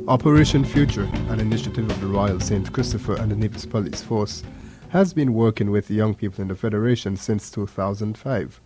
Operation Future, an initiative of the Royal St. Christopher and the Nips Police Force, has been working with young people in the Federation since 2005.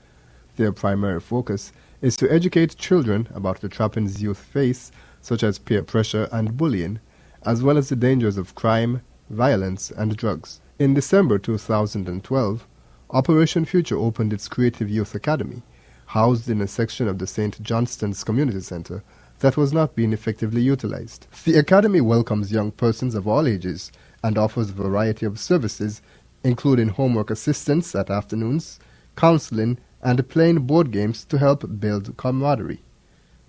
Their primary focus is to educate children about the trappings youth face, such as peer pressure and bullying, as well as the dangers of crime, violence, and drugs. In December 2012, Operation Future opened its Creative Youth Academy, housed in a section of the St. Johnston's Community Center that was not being effectively utilized. The Academy welcomes young persons of all ages and offers a variety of services, including homework assistance at afternoons, counseling, and playing board games to help build camaraderie.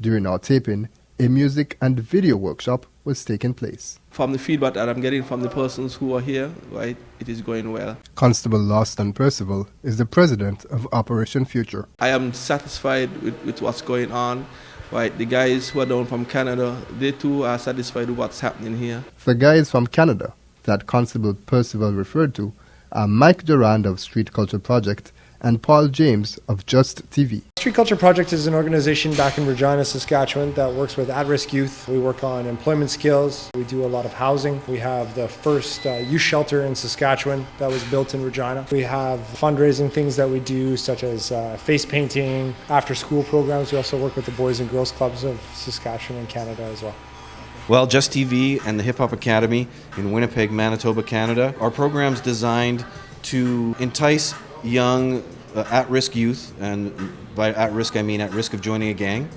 During our taping, a music and video workshop was taking place. From the feedback that I'm getting from the persons who are here, right, it is going well. Constable Lawston Percival is the president of Operation Future. I am satisfied with what's going on. Right, the guys who are down from Canada, they too are satisfied with what's happening here. The guys from Canada that Constable Percival referred to are Mike Durand of Street Culture Project and Paul James of Just TV. Street Culture Project is an organization back in Regina, Saskatchewan that works with at-risk youth. We work on employment skills. We do a lot of housing. We have the first youth shelter in Saskatchewan that was built in Regina. We have fundraising things that we do, such as face painting, after-school programs. We also work with the Boys and Girls Clubs of Saskatchewan and Canada as well. Well, Just TV and the Hip Hop Academy in Winnipeg, Manitoba, Canada, are programs designed to entice young at-risk youth, and by at-risk I mean at risk of joining a gang,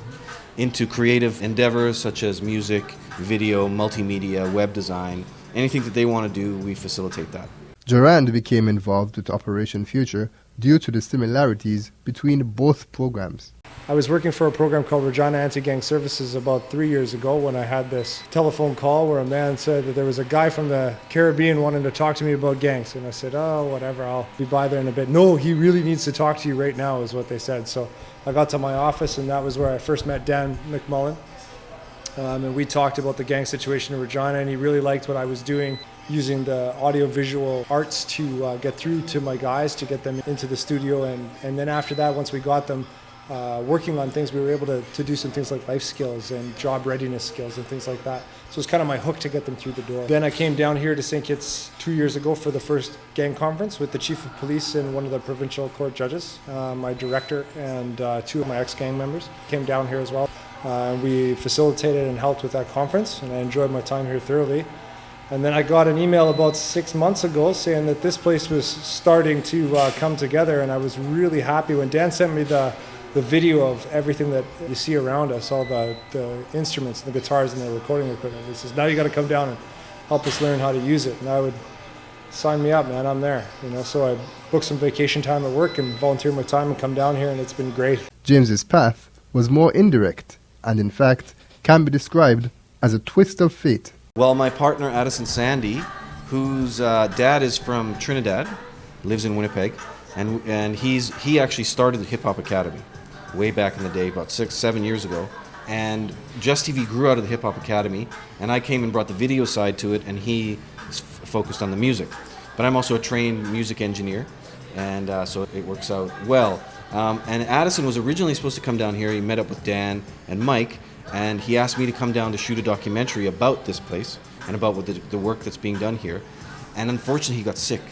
into creative endeavors such as music, video, multimedia, web design. Anything that they want to do, we facilitate that. Durand became involved with Operation Future due to the similarities between both programs. I was working for a program called Regina Anti-Gang Services about 3 years ago when I had this telephone call where a man said that there was a guy from the Caribbean wanting to talk to me about gangs. And I said, oh, whatever, I'll be by there in a bit. No, he really needs to talk to you right now is what they said. So I got to my office and that was where I first met Dan McMullen. And we talked about the gang situation in Regina, and he really liked what I was doing, using the audio-visual arts to get through to my guys, to get them into the studio. And then after that, once we got them working on things, we were able to do some things like life skills and job readiness skills and things like that. So it's kind of my hook to get them through the door. Then I came down here to St. Kitts 2 years ago for the first gang conference with the chief of police and one of the provincial court judges, my director, and two of my ex-gang members came down here as well. We facilitated and helped with that conference, and I enjoyed my time here thoroughly. And then I got an email about 6 months ago saying that this place was starting to come together, and I was really happy when Dan sent me the video of everything that you see around us, all the instruments, the guitars and the recording equipment. He says, now you got to come down and help us learn how to use it. And I would sign me up, man, I'm there. So I booked some vacation time at work and volunteered my time and come down here, and it's been great. James's path was more indirect and in fact can be described as a twist of fate. Well, my partner Addison Sandy, whose dad is from Trinidad, lives in Winnipeg, and he actually started the Hip Hop Academy way back in the day, about 6-7 years ago. And Just TV grew out of the Hip Hop Academy, and I came and brought the video side to it, and he focused on the music. But I'm also a trained music engineer, and so it works out well. And Addison was originally supposed to come down here. He met up with Dan and Mike, and he asked me to come down to shoot a documentary about this place and about what the work that's being done here. And unfortunately, he got sick.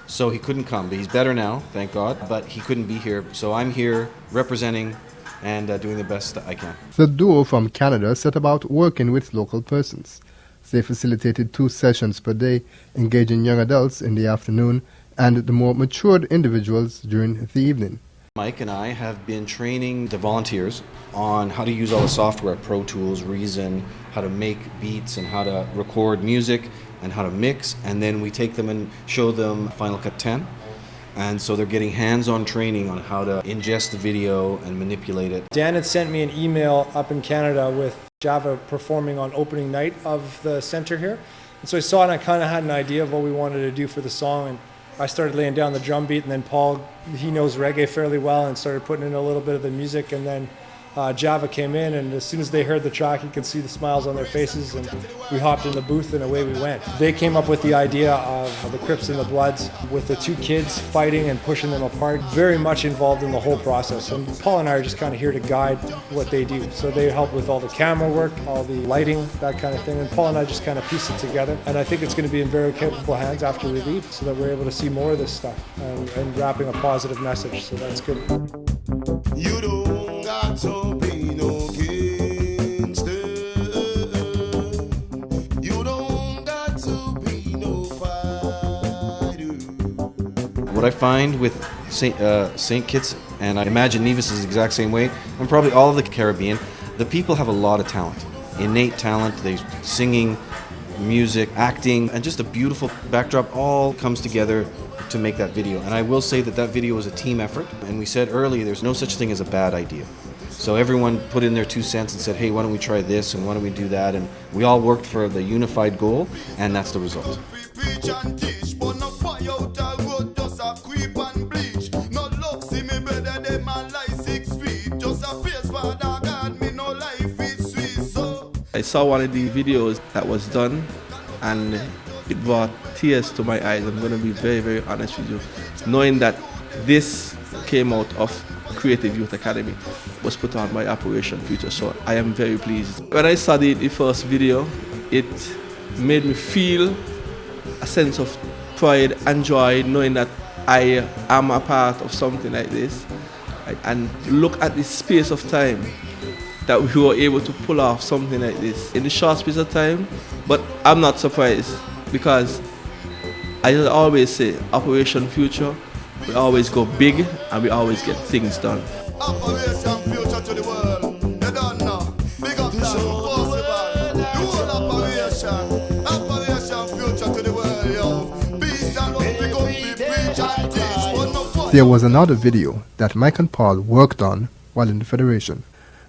So he couldn't come, but he's better now, thank God, but he couldn't be here. So I'm here representing and doing the best that I can. The duo from Canada set about working with local persons. They facilitated 2 sessions per day, engaging young adults in the afternoon and the more matured individuals during the evening. Mike and I have been training the volunteers on how to use all the software, Pro Tools, Reason, how to make beats and how to record music and how to mix, and then we take them and show them Final Cut 10. And so they're getting hands-on training on how to ingest the video and manipulate it. Dan had sent me an email up in Canada with Java performing on opening night of the center here. And so I saw it and I kind of had an idea of what we wanted to do for the song. And I started laying down the drum beat, and then Paul, he knows reggae fairly well, and started putting in a little bit of the music. And then Java came in, and as soon as they heard the track, you could see the smiles on their faces, and we hopped in the booth and away we went. They came up with the idea of the Crips and the Bloods with the two kids fighting and pushing them apart, very much involved in the whole process. And Paul and I are just kind of here to guide what they do. So they help with all the camera work, all the lighting, that kind of thing. And Paul and I just kind of piece it together. And I think it's going to be in very capable hands after we leave, so that we're able to see more of this stuff and wrapping a positive message. So that's good. You don't got to be no gangster. You don't got to be no fighter. What I find with St. Kitts, and I imagine Nevis is the exact same way, and probably all of the Caribbean, the people have a lot of talent, innate talent. They singing, music, acting, and just a beautiful backdrop all comes together to make that video. And I will say that that video was a team effort, and we said earlier there's no such thing as a bad idea. So everyone put in their 2 cents and said, hey, why don't we try this and why don't we do that, and we all worked for the unified goal, and that's the result. I saw one of the videos that was done, and it brought tears to my eyes. I'm going to be very, very honest with you. Knowing that this came out of Creative Youth Academy, was put on by Operation Future, so I am very pleased. When I saw the first video, it made me feel a sense of pride and joy, knowing that I am a part of something like this. And look at the space of time that we were able to pull off something like this in a short space of time. But I'm not surprised, because I just always say, Operation Future, we always go big and we always get things done. Operation Future to the world. You don't know. Big up that impossible. The whole operation. Operation Future to the world, yo. Peace and love, we go be preach and teach. But no fun. There was another video that Mike and Paul worked on while in the Federation.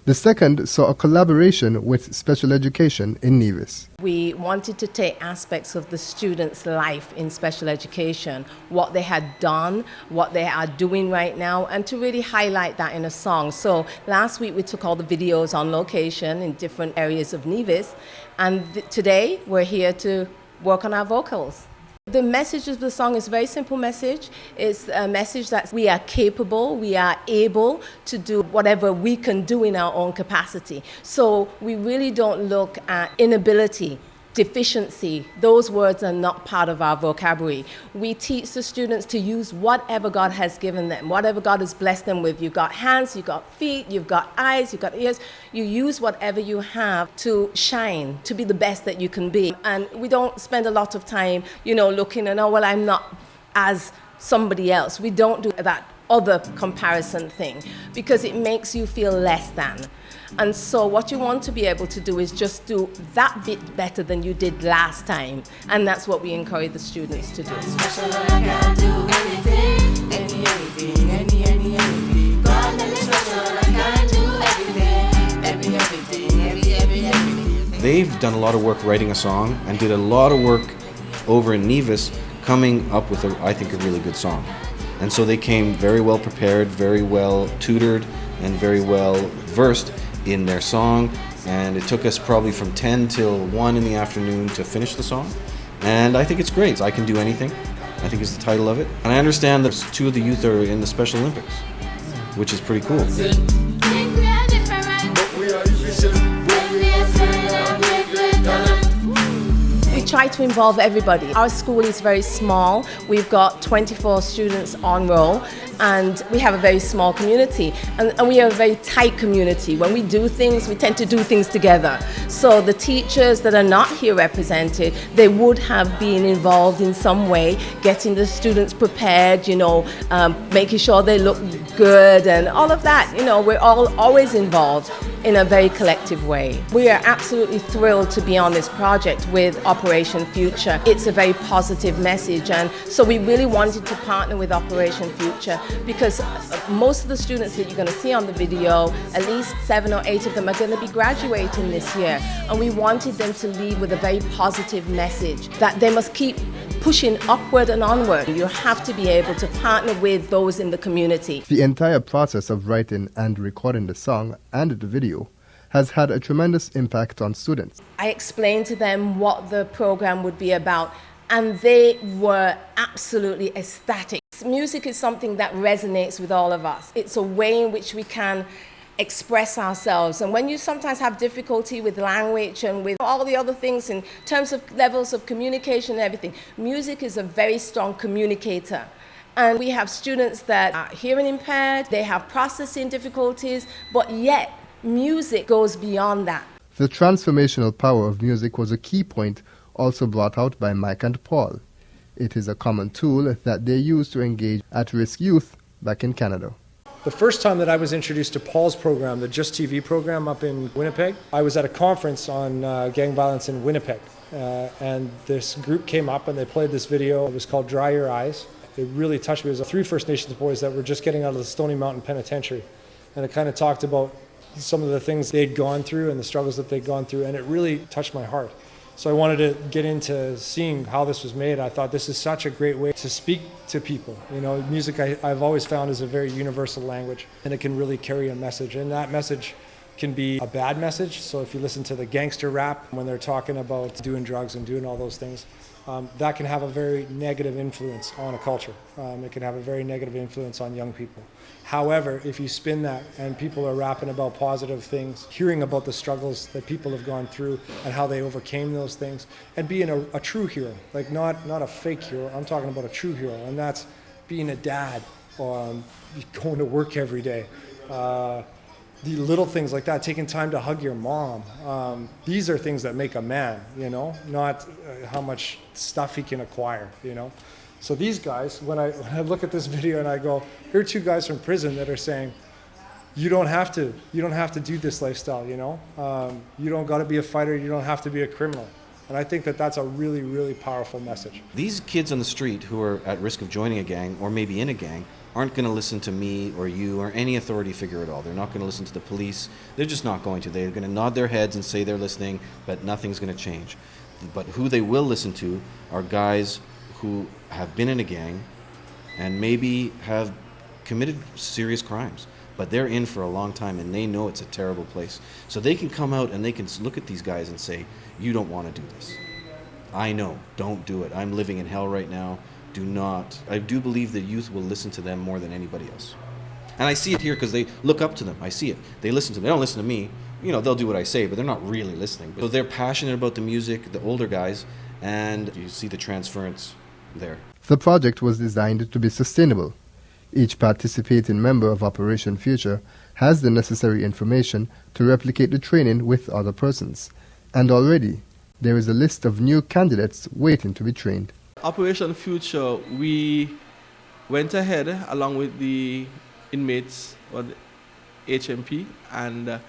The second saw a collaboration with special education in Nevis. We wanted to take aspects of the students' life in special education, what they had done, what they are doing right now, and to really highlight that in a song. So last week we took all the videos on location in different areas of Nevis, and today we're here to work on our vocals. The message of the song is a very simple message. It's a message that we are capable, we are able to do whatever we can do in our own capacity. So we really don't look at inability, deficiency. Those words are not part of our vocabulary. We teach the students to use whatever God has given them, whatever God has blessed them with. You've got hands, you've got feet, you've got eyes, you've got ears. You use whatever you have to shine, to be the best that you can be. And we don't spend a lot of time, looking and, oh, well, I'm not as somebody else. We don't do that other comparison thing, because it makes you feel less than. And so what you want to be able to do is just do that bit better than you did last time. And that's what we encourage the students to do. They've done a lot of work writing a song and did a lot of work over in Nevis coming up with, I think, a really good song. And so they came very well prepared, very well tutored, and very well versed in their song. And it took us probably from 10 till 1 in the afternoon to finish the song. And I think it's great. I Can Do Anything, I think is the title of it. And I understand that 2 of the youth are in the Special Olympics, which is pretty cool. We try to involve everybody. Our school is very small. We've got 24 students on roll, and we have a very small community. And we are a very tight community. When we do things, we tend to do things together. So the teachers that are not here represented, they would have been involved in some way, getting the students prepared, making sure they look good and all of that. We're always involved in a very collective way. We are absolutely thrilled to be on this project with Operation Future. It's a very positive message, and so we really wanted to partner with Operation Future, because most of the students that you're going to see on the video, at least 7 or 8 of them are going to be graduating this year, and we wanted them to leave with a very positive message that they must keep pushing upward and onward. You have to be able to partner with those in the community. The entire process of writing and recording the song and the video has had a tremendous impact on students. I explained to them what the program would be about, and they were absolutely ecstatic. Music is something that resonates with all of us. It's a way in which we can express ourselves. And when you sometimes have difficulty with language and with all the other things in terms of levels of communication and everything, music is a very strong communicator. And we have students that are hearing impaired, they have processing difficulties, but yet music goes beyond that. The transformational power of music was a key point also brought out by Mike and Paul. It is a common tool that they use to engage at-risk youth back in Canada. The first time that I was introduced to Paul's program, the Just TV program up in Winnipeg, I was at a conference on gang violence in Winnipeg. And this group came up and they played this video. It was called Dry Your Eyes. It really touched me. It was 3 First Nations boys that were just getting out of the Stony Mountain Penitentiary. And it kind of talked about some of the things they'd gone through and the struggles that they'd gone through. And it really touched my heart. So I wanted to get into seeing how this was made. I thought this is such a great way to speak to people. You know, music I've always found is a very universal language, and it can really carry a message. And that message can be a bad message. So if you listen to the gangster rap when they're talking about doing drugs and doing all those things, that can have a very negative influence on a culture. It can have a very negative influence on young people. However, if you spin that and people are rapping about positive things, hearing about the struggles that people have gone through and how they overcame those things, and being a true hero, like not a fake hero, I'm talking about a true hero, and that's being a dad, going to work every day. The little things like that, taking time to hug your mom. These are things that make a man, you know, not how much stuff he can acquire, you know. So these guys, when I look at this video and I go, here are 2 guys from prison that are saying, you don't have to do this lifestyle, you know. You don't got to be a fighter, you don't have to be a criminal. And I think that that's a really, really powerful message. These kids on the street who are at risk of joining a gang or maybe in a gang aren't going to listen to me or you or any authority figure at all. They're not going to listen to the police. They're just not going to. They're going to nod their heads and say they're listening, but nothing's going to change. But who they will listen to are guys who have been in a gang and maybe have committed serious crimes. But they're in for a long time and they know it's a terrible place. So they can come out and they can look at these guys and say, you don't want to do this. I know, don't do it. I'm living in hell right now. Do not. I do believe that youth will listen to them more than anybody else. And I see it here because they look up to them. I see it. They listen to them. They don't listen to me. You know, they'll do what I say, but they're not really listening. So they're passionate about the music, the older guys, and you see the transference there. The project was designed to be sustainable. Each participating member of Operation Future has the necessary information to replicate the training with other persons. And already, there is a list of new candidates waiting to be trained. Operation Future, we went ahead along with the inmates or the HMP, and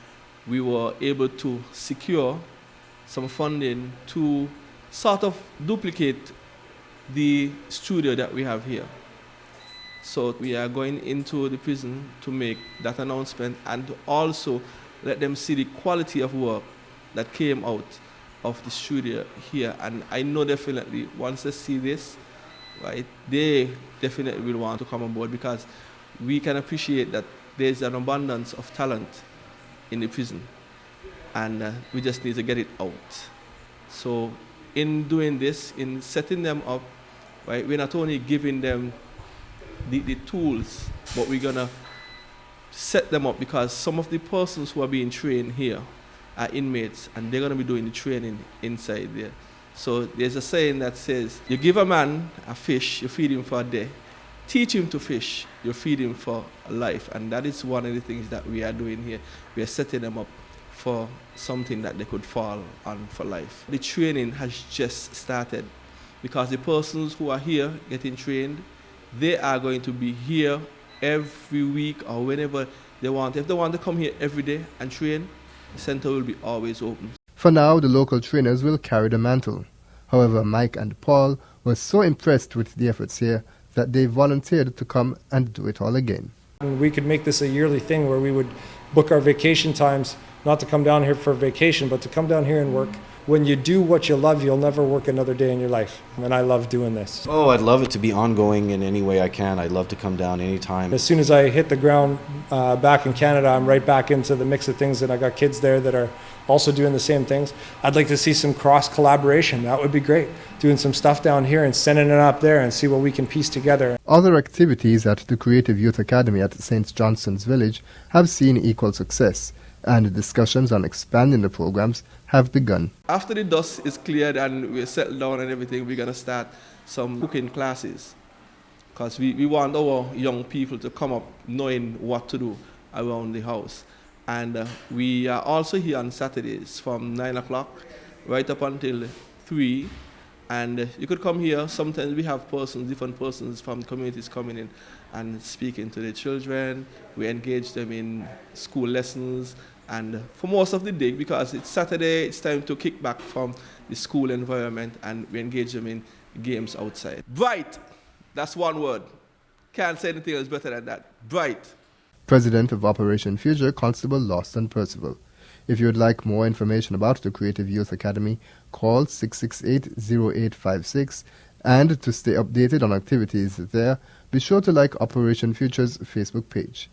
we were able to secure some funding to sort of duplicate the studio that we have here. So we are going into the prison to make that announcement and to also let them see the quality of work that came out of the studio here. And I know definitely once they see this, right, they definitely will want to come on board because we can appreciate that there's an abundance of talent in the prison and we just need to get it out. So in doing this, in setting them up, right, we're not only giving them the tools, but we're gonna set them up because some of the persons who are being trained here are inmates and they're gonna be doing the training inside there. So there's a saying that says, you give a man a fish, you feed him for a day. Teach him to fish, you feed him for a life. And that is one of the things that we are doing here. We are setting them up for something that they could fall on for life. The training has just started because the persons who are here getting trained, they are going to be here every week or whenever they want. If they want to come here every day and train, the center will be always open. For now, the local trainers will carry the mantle. However, Mike and Paul were so impressed with the efforts here that they volunteered to come and do it all again. We could make this a yearly thing where we would book our vacation times, not to come down here for vacation, but to come down here and work when you do what you love, you'll never work another day in your life. And I love doing this. Oh, I'd love it to be ongoing in any way I can. I'd love to come down anytime. As soon as I hit the ground back in Canada, I'm right back into the mix of things, and I got kids there that are also doing the same things. I'd like to see some cross collaboration. That would be great. Doing some stuff down here and sending it up there and see what we can piece together. Other activities at the Creative Youth Academy at St. Johnston's Village have seen equal success, and discussions on expanding the programs have begun. After the dust is cleared and we're settled down and everything, we're going to start some cooking classes, because we want our young people to come up knowing what to do around the house. And we are also here on Saturdays from 9 o'clock right up until 3. And you could come here. Sometimes we have different persons from communities coming in and speaking to the children. We engage them in school lessons. And for most of the day, because it's Saturday, it's time to kick back from the school environment, and we engage them in games outside. Bright! That's one word. Can't say anything else better than that. Bright. President of Operation Future, Constable Lawson Percival. If you would like more information about the Creative Youth Academy, call 668-0856, and to stay updated on activities there, be sure to like Operation Future's Facebook page.